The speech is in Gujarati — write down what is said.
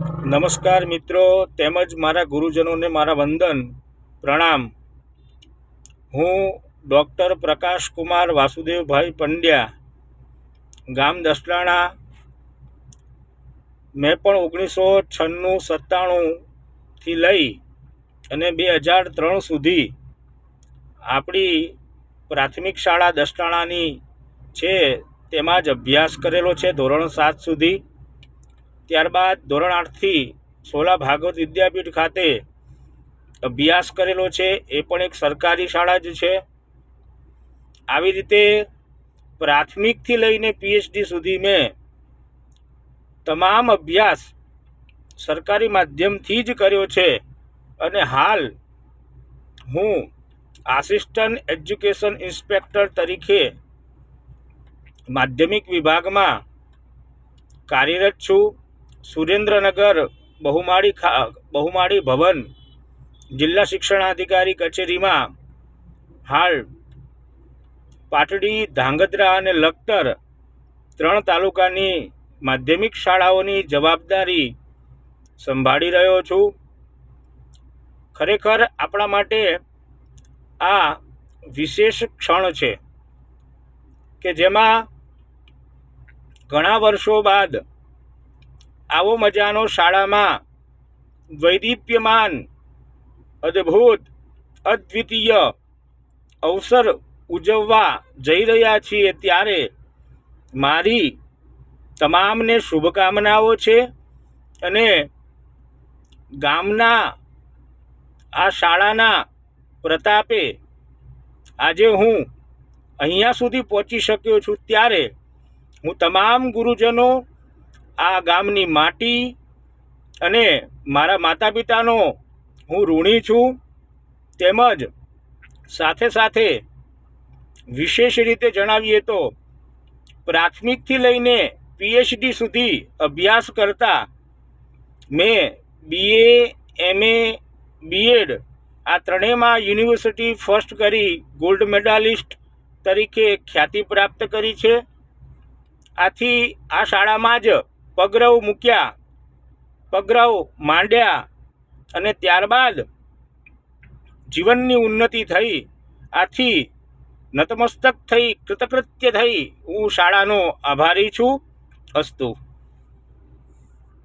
નમસ્કાર મિત્રો તેમજ મારા ગુરુજનોને મારા વંદન પ્રણામ। હું ડૉક્ટર પ્રકાશકુમાર વાસુદેવભાઈ પંડ્યા, ગામ દસલાણા। મેં પણ 1996-97થી લઈ અને 2003 સુધી આપણી પ્રાથમિક શાળા દસલાણાની છે તેમાં જ અભ્યાસ કરેલો છે, ધોરણ 7 સુધી। ત્યારબાદ ધોરણ 8થી સોલા ભાગવત વિદ્યાપીઠ ખાતે અભ્યાસ કરેલો છે, એ પણ એક સરકારી શાળા જ છે। આવી રીતે પ્રાથમિકથી લઈને પીએચડી સુધી મેં તમામ અભ્યાસ સરકારી માધ્યમથી જ કર્યો છે અને હાલ હું આસિસ્ટન્ટ એજ્યુકેશન ઇન્સ્પેક્ટર તરીકે માધ્યમિક વિભાગમાં કાર્યરત છું। સુરેન્દ્રનગર બહુમાળી ભવન જિલ્લા શિક્ષણાધિકારી કચેરીમાં હાલ પાટડી, ધાંગધ્રા અને લખતર 3 તાલુકાની માધ્યમિક શાળાઓની જવાબદારી સંભાળી રહ્યો છું। ખરેખર આપણા માટે આ વિશેષ ક્ષણ છે કે જેમાં ઘણા વર્ષો બાદ આવો મજાનો શાળામાં વૈદિપ્યમાન, અદ્ભુત, અદ્વિતીય અવસર ઉજવવા જઈ રહ્યા છીએ, ત્યારે મારી તમામને શુભકામનાઓ છે। અને ગામના આ શાળાના પ્રતાપે આજે હું અહીંયા સુધી પહોંચી શક્યો છું, ત્યારે હું તમામ ગુરુજનો, આ ગામની માટી અને મારા માતા પિતાનો હું ઋણી છું। તેમજ સાથે સાથે વિશેષ રીતે જણાવીએ તો પ્રાથમિકથી લઈને પીએચડી સુધી અભ્યાસ કરતા મેં BA, MA, BEd આ ત્રણેયમાં યુનિવર્સિટી ફર્સ્ટ કરી ગોલ્ડ મેડાલિસ્ટ તરીકે ખ્યાતિ પ્રાપ્ત કરી છે। આથી આ શાળામાં જ પગરવ મૂક્યા, પગરવ માંડ્યા અને ત્યારબાદ જીવનની ઉન્નતિ થઈ। આથી નતમસ્તક થઈ, કૃતકૃત્ય થઈ હું શાળાનો આભારી છું। અસ્તુ।